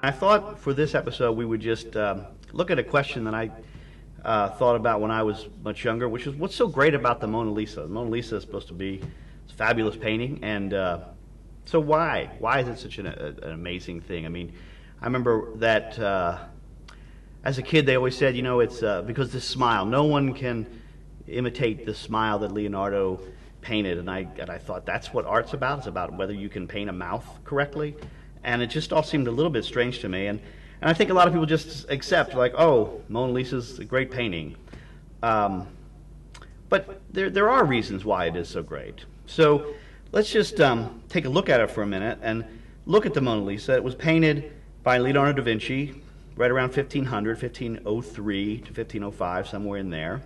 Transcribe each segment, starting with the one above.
I thought for this episode we would just look at a question that I thought about when I was much younger, which is what's so great about the Mona Lisa? The Mona Lisa is supposed to be a fabulous painting, and so why? Why is it such an amazing thing? I mean, I remember that as a kid they always said, you know, it's because this smile, no one can imitate the smile that Leonardo painted, and I thought that's what art's about. It's about whether you can paint a mouth correctly, and it just all seemed a little bit strange to me, and I think a lot of people just accept, like, oh, Mona Lisa's a great painting, but there are reasons why it is so great. So let's just take a look at it for a minute and look at the Mona Lisa. It was painted by Leonardo da Vinci right around 1500, 1503 to 1505, somewhere in there.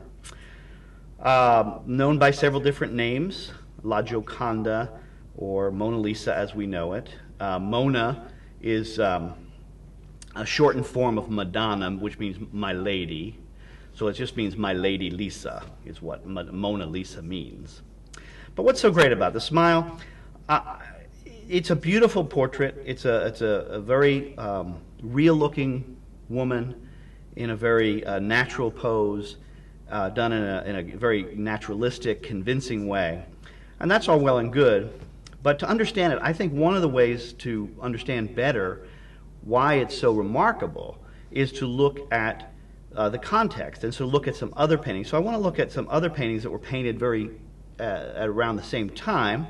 Known by several different names, La Gioconda or Mona Lisa as we know it. Mona is a shortened form of Madonna, which means my lady. So it just means my lady Lisa is what Mona Lisa means. But what's so great about the smile? It's a beautiful portrait. It's a very real-looking woman in a very natural pose, done in a very naturalistic, convincing way. And that's all well and good. But to understand it, I think one of the ways to understand better why it's so remarkable is to look at the context, and so look at some other paintings. So I want to look at some other paintings that were painted very at around the same time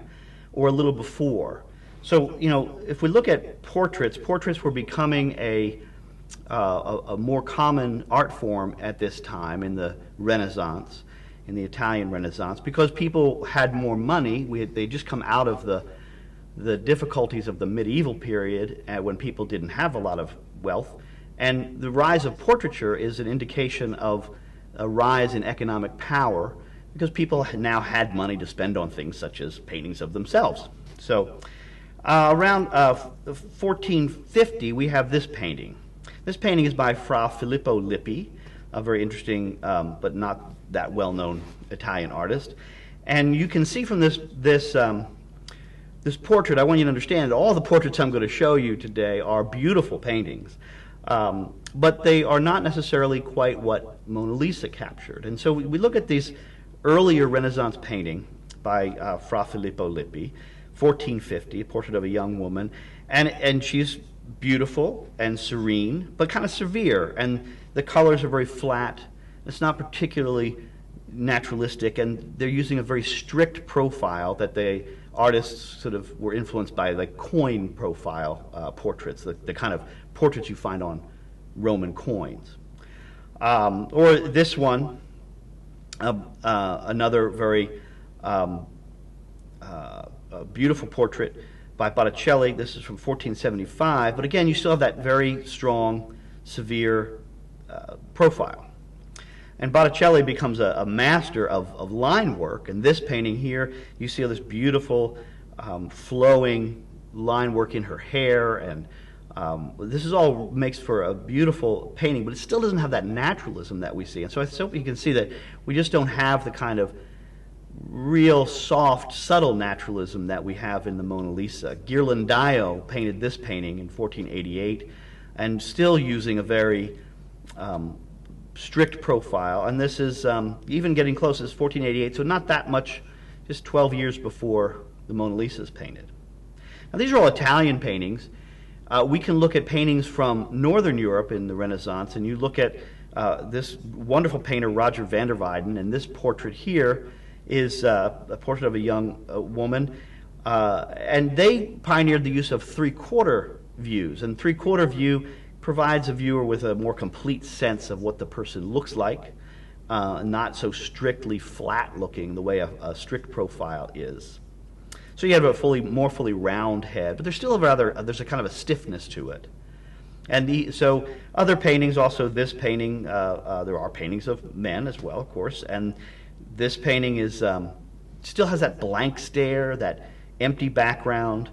or a little before. So, you know, if we look at portraits, portraits were becoming a more common art form at this time in the Renaissance, in the Italian Renaissance, because people had more money. They'd just come out of the difficulties of the medieval period when people didn't have a lot of wealth. And the rise of portraiture is an indication of a rise in economic power because people now had money to spend on things such as paintings of themselves. So around 1450, we have this painting. This painting is by Fra Filippo Lippi, a very interesting but not that well-known Italian artist. And you can see from this portrait, I want you to understand that all the portraits I'm going to show you today are beautiful paintings, but they are not necessarily quite what Mona Lisa captured. And so we look at these earlier Renaissance painting by Fra Filippo Lippi, 1450, a portrait of a young woman, and she's beautiful and serene, but kind of severe, and the colors are very flat. It's not particularly naturalistic, and they're using a very strict profile that the artists sort of were influenced by, like coin profile portraits, the kind of portraits you find on Roman coins. Or this one, another very beautiful portrait by Botticelli. This is from 1475, but again, you still have that very strong, severe profile. And Botticelli becomes a master of line work, and this painting here, you see all this beautiful flowing line work in her hair, and this is all makes for a beautiful painting, but it still doesn't have that naturalism that we see. And so I hope you can see that we just don't have the kind of real soft, subtle naturalism that we have in the Mona Lisa. Ghirlandaio painted this painting in 1488, and still using a very strict profile, and this is even getting close, this is 1488, so not that much, just 12 years before the Mona Lisa is painted. Now these are all Italian paintings. We can look at paintings from Northern Europe in the Renaissance, and you look at this wonderful painter Roger van der Weyden, and this portrait here is a portrait of a young woman, and they pioneered the use of three-quarter views, and three-quarter view provides a viewer with a more complete sense of what the person looks like, not so strictly flat-looking the way a strict profile is. So you have a more fully round head, but there's still there's a kind of a stiffness to it. And so other paintings, also this painting, there are paintings of men as well, of course, and this painting is still has that blank stare, that empty background,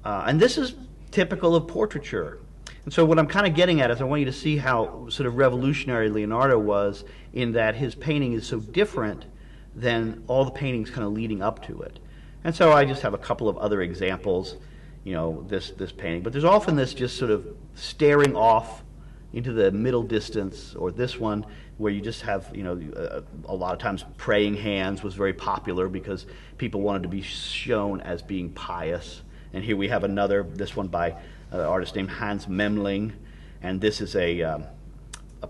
and this is typical of portraiture. And so what I'm kind of getting at is I want you to see how sort of revolutionary Leonardo was in that his painting is so different than all the paintings kind of leading up to it. And so I just have a couple of other examples. this painting. But there's often this just sort of staring off into the middle distance, or this one where you just have, a lot of times praying hands was very popular because people wanted to be shown as being pious. And here we have this one by an artist named Hans Memling, and this is a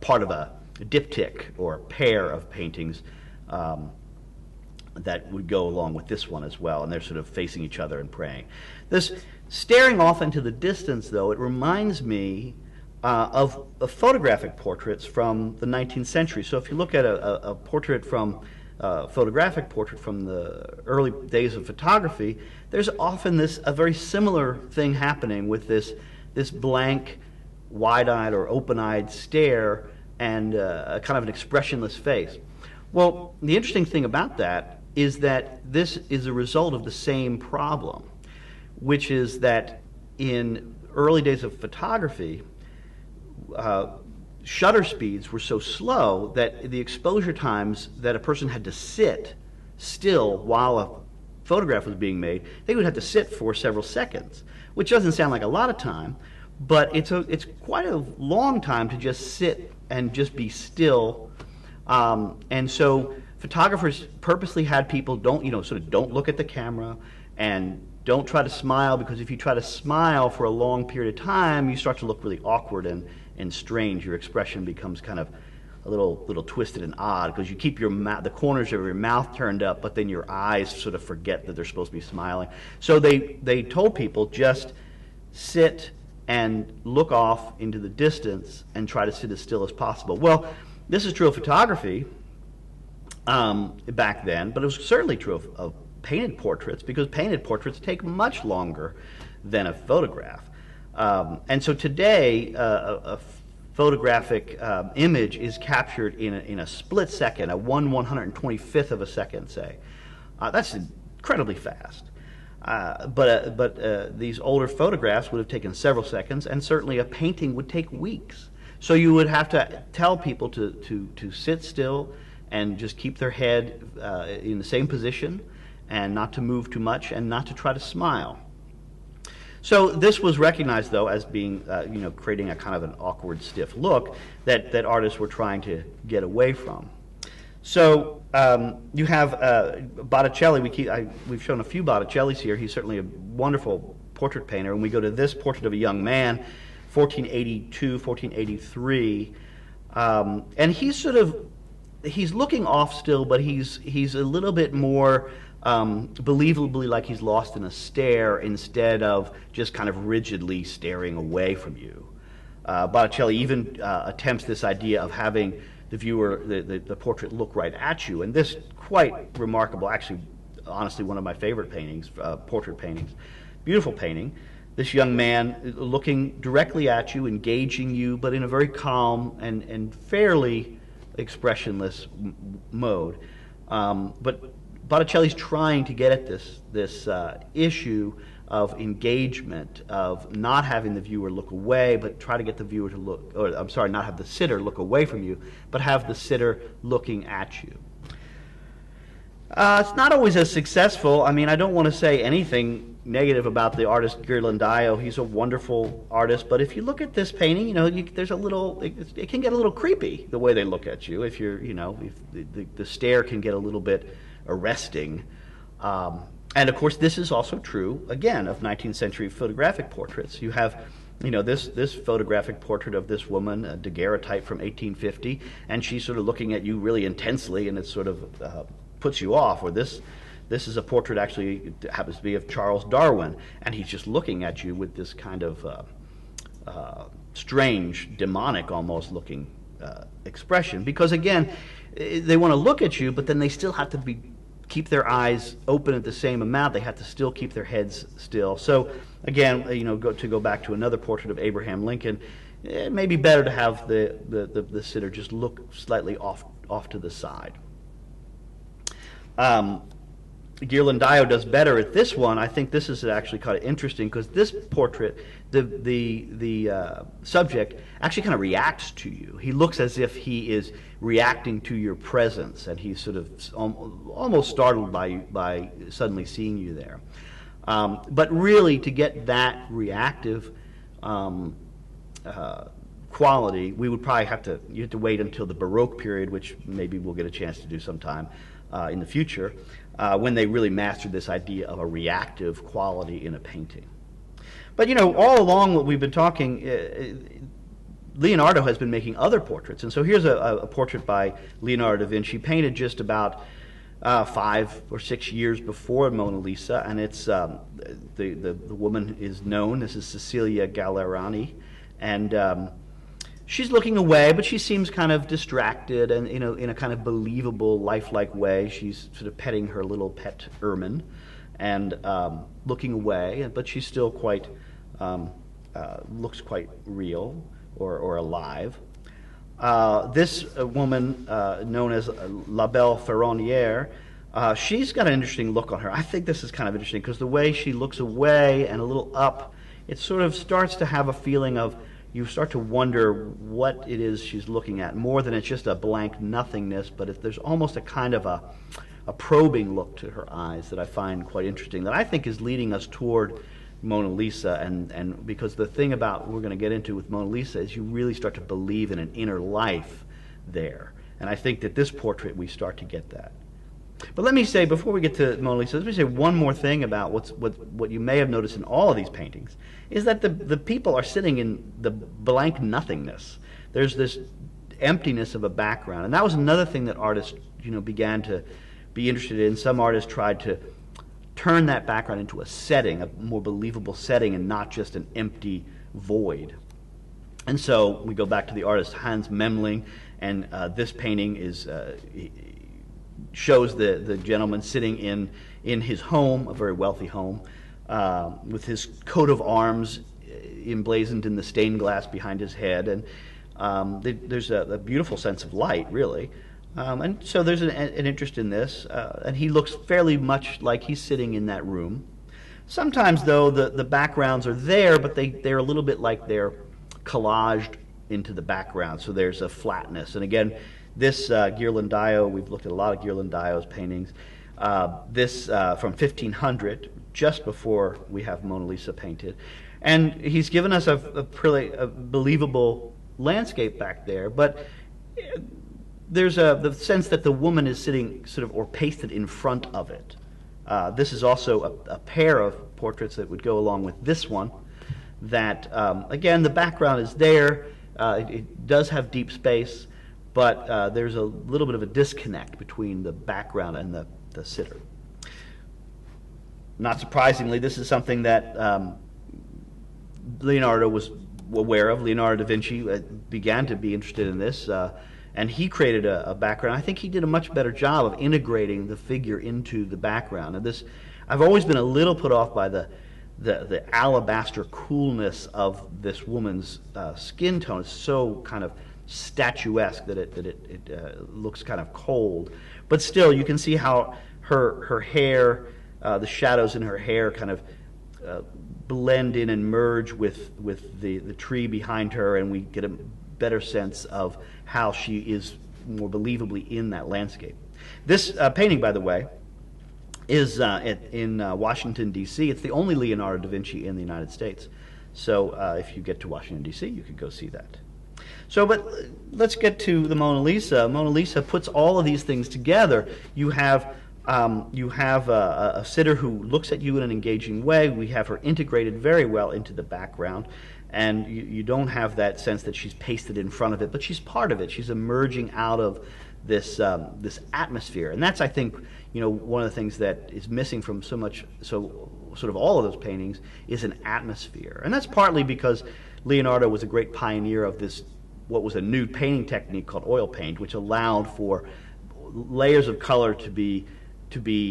part of a diptych, or a pair of paintings that would go along with this one as well, and they're sort of facing each other and praying. This staring off into the distance, though, it reminds me of photographic portraits from the 19th century. So if you look at a portrait from photographic portrait from the early days of photography, there's often a very similar thing happening with this blank, wide-eyed or open-eyed stare and a kind of an expressionless face. Well, the interesting thing about that is that this is a result of the same problem, which is that in early days of photography, shutter speeds were so slow that the exposure times that a person had to sit still while a photograph was being made, they would have to sit for several seconds, which doesn't sound like a lot of time, but it's quite a long time to just sit and just be still. And so photographers purposely had people don't look at the camera and don't try to smile, because if you try to smile for a long period of time, you start to look really awkward and strange. Your expression becomes kind of a little twisted and odd, because you keep the corners of your mouth turned up, but then your eyes sort of forget that they're supposed to be smiling. So they told people, just sit and look off into the distance and try to sit as still as possible. Well, this is true of photography back then, but it was certainly true of painted portraits, because painted portraits take much longer than a photograph. And so today, a photographic image is captured in a split second, a 1/125th of a second, say. That's incredibly fast. But these older photographs would have taken several seconds, and certainly a painting would take weeks. So you would have to tell people to sit still and just keep their head in the same position, and not to move too much, and not to try to smile. So this was recognized, though, as being, creating a kind of an awkward, stiff look that artists were trying to get away from. So you have Botticelli. We've shown a few Botticellis here. He's certainly a wonderful portrait painter. And we go to this portrait of a young man, 1482, 1483, and he's looking off still, but he's a little bit more believably like he's lost in a stare, instead of just kind of rigidly staring away from you. Botticelli even attempts this idea of having the viewer, the portrait, look right at you, and this quite remarkable, actually, honestly, one of my favorite paintings, portrait paintings. Beautiful painting. This young man looking directly at you, engaging you, but in a very calm and fairly expressionless mode. But Botticelli's trying to get at this issue of engagement, of not having the viewer look away, but try to get the viewer to look, or I'm sorry, not have the sitter look away from you, but have the sitter looking at you. It's not always as successful. I mean, I don't want to say anything negative about the artist Ghirlandaio. He's a wonderful artist, but if you look at this painting, there's a little, it can get a little creepy the way they look at you. If if the stare can get a little bit arresting. And of course, this is also true, again, of 19th century photographic portraits. You have, this photographic portrait of this woman, a daguerreotype from 1850, and she's sort of looking at you really intensely, and it sort of puts you off. Or this is a portrait, actually, it happens to be of Charles Darwin, and he's just looking at you with this kind of strange, demonic almost looking expression. Because again, they want to look at you, but then they still have to keep their eyes open at the same amount. They have to still keep their heads still. So again, to go back to another portrait of Abraham Lincoln, it may be better to have the sitter just look slightly off to the side. Ghirlandaio does better at this one. I think this is actually kind of interesting, because this portrait, the subject actually kind of reacts to you. He looks as if he is reacting to your presence, and he's sort of almost startled by suddenly seeing you there. But really, to get that reactive quality, we would probably have to wait until the Baroque period, which maybe we'll get a chance to do sometime in the future, when they really mastered this idea of a reactive quality in a painting. But all along what we've been talking, Leonardo has been making other portraits, and so here's a portrait by Leonardo da Vinci, painted just about 5 or 6 years before Mona Lisa, and it's the woman is known. This is Cecilia Gallerani, and she's looking away, but she seems kind of distracted, and in a kind of believable, lifelike way. She's sort of petting her little pet ermine, and looking away, but she's still quite looks quite real or alive. This woman, known as La Belle Ferronnière, she's got an interesting look on her. I think this is kind of interesting because the way she looks away and a little up, it sort of starts to have a feeling of, you start to wonder what it is she's looking at, more than it's just a blank nothingness, but there's almost a kind of a probing look to her eyes that I find quite interesting, that I think is leading us toward Mona Lisa, and because the thing about we're going to get into with Mona Lisa is you really start to believe in an inner life there, and I think that this portrait we start to get that. But let me say, before we get to Mona Lisa, let me say one more thing about what you may have noticed in all of these paintings, is that the people are sitting in the blank nothingness. There's this emptiness of a background, and that was another thing that artists began to be interested in. Some artists tried to turn that background into a setting, a more believable setting, and not just an empty void. And so we go back to the artist Hans Memling, and this painting shows the gentleman sitting in his home, a very wealthy home, with his coat of arms emblazoned in the stained glass behind his head, and there's a beautiful sense of light, really. And so there's an interest in this, and he looks fairly much like he's sitting in that room. Sometimes, though, the backgrounds are there, but they're a little bit like they're collaged into the background, so there's a flatness. And again, this Ghirlandaio, we've looked at a lot of Ghirlandaio's paintings. This from 1500, just before we have Mona Lisa painted. And he's given us a believable landscape back there, but there's the sense that the woman is sitting sort of or pasted in front of it. This is also a pair of portraits that would go along with this one, that again, the background is there. It does have deep space, but there's a little bit of a disconnect between the background and the sitter. Not surprisingly, this is something that Leonardo was aware of. Leonardo da Vinci began to be interested in this, and he created a background. I think he did a much better job of integrating the figure into the background. And this, I've always been a little put off by the alabaster coolness of this woman's skin tone. It's so kind of statuesque that it looks kind of cold. But still, you can see how her hair, the shadows in her hair kind of blend in and merge with the tree behind her, and we get a better sense of how she is more believably in that landscape. This painting, by the way, is in Washington, D.C. It's the only Leonardo da Vinci in the United States. So if you get to Washington, D.C., you could go see that. So, but let's get to the Mona Lisa. Mona Lisa puts all of these things together. You have a sitter who looks at you in an engaging way. We have her integrated very well into the background, and you don't have that sense that she's pasted in front of it, but she's part of it. She's emerging out of this atmosphere, and that's, I think, one of the things that is missing from sort of all of those paintings is an atmosphere, and that's partly because Leonardo was a great pioneer of this, what was a new painting technique called oil paint, which allowed for layers of color to be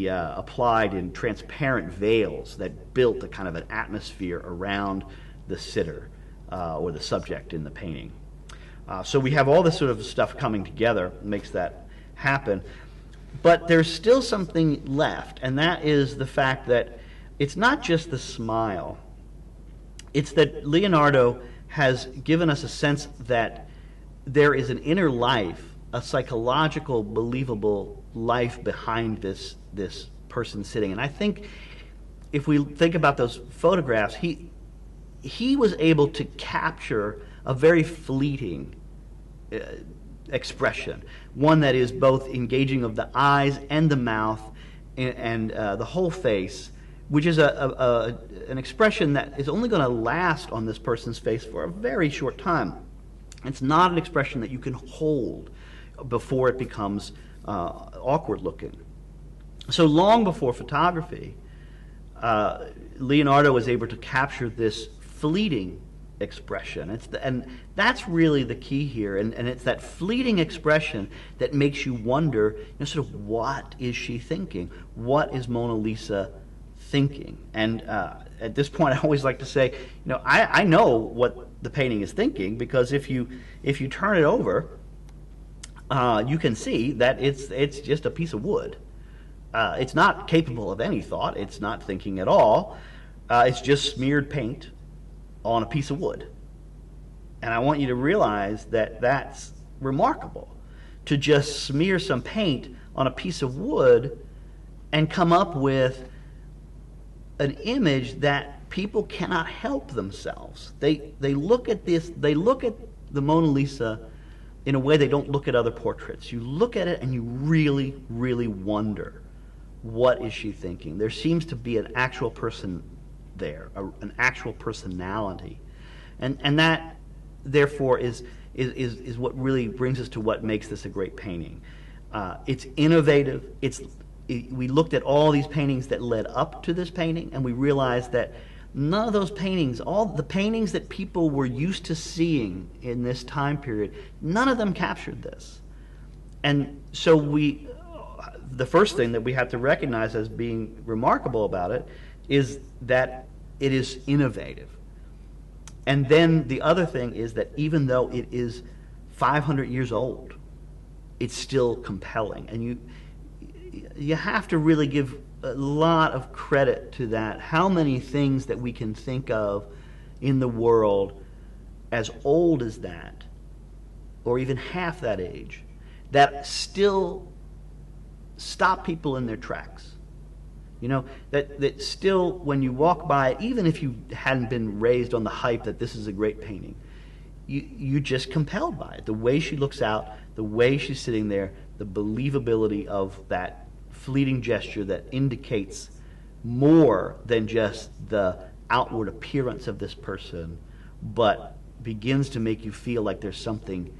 applied in transparent veils that built a kind of an atmosphere around the sitter or the subject in the painting. So we have all this sort of stuff coming together, makes that happen. But there's still something left, and that is the fact that it's not just the smile. It's that Leonardo has given us a sense that there is an inner life, a psychological, believable life behind this person sitting. And I think if we think about those photographs, he was able to capture a very fleeting expression, one that is both engaging of the eyes and the mouth and the whole face, which is an expression that is only going to last on this person's face for a very short time. It's not an expression that you can hold before it becomes awkward looking. So long before photography, Leonardo was able to capture this fleeting expression. And that's really the key here. And it's that fleeting expression that makes you wonder, sort of, what is she thinking? What is Mona Lisa thinking? And at this point, I always like to say, I know what the painting is thinking, because if you turn it over, you can see that it's just a piece of wood. It's not capable of any thought. It's not thinking at all. It's just smeared paint on a piece of wood. And I want you to realize that that's remarkable, to just smear some paint on a piece of wood and come up with an image that people cannot help themselves. They look at this, they look at the Mona Lisa in a way they don't look at other portraits. You look at it and you really, really wonder, what is she thinking? There seems to be an actual person there, an actual personality. And that, therefore, is what really brings us to what makes this a great painting. It's innovative. We looked at all these paintings that led up to this painting, and we realized that none of those paintings, all the paintings that people were used to seeing in this time period, none of them captured this. And so the first thing that we have to recognize as being remarkable about it is that it is innovative. And then the other thing is that even though it is 500 years old, it's still compelling. And you have to really give a lot of credit to that. How many things that we can think of in the world as old as that, or even half that age, that still stop people in their tracks. That still, when you walk by, even if you hadn't been raised on the hype that this is a great painting, you're just compelled by it. The way she looks out, the way she's sitting there, the believability of that fleeting gesture that indicates more than just the outward appearance of this person, but begins to make you feel like there's something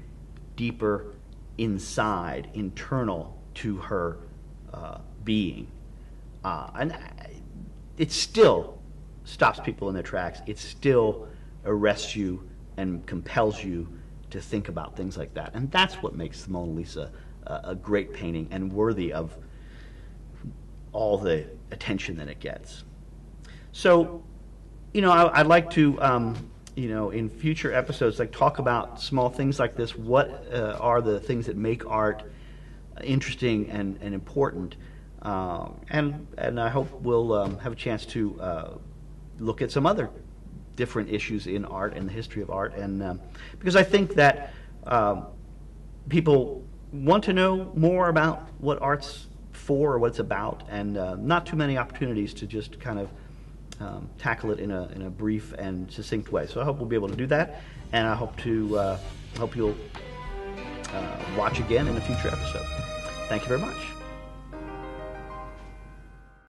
deeper inside, internal to her being. And it still stops people in their tracks. It still arrests you and compels you to think about things like that. And that's what makes the Mona Lisa a great painting and worthy of all the attention that it gets. So, I'd like to, in future episodes, talk about small things like this. What are the things that make art interesting and important? And I hope we'll have a chance to look at some other different issues in art and the history of art, and because I think that people want to know more about what art's for or what it's about, and not too many opportunities to just kind of tackle it in a brief and succinct way. So I hope we'll be able to do that, and I hope you'll watch again in a future episode. Thank you very much.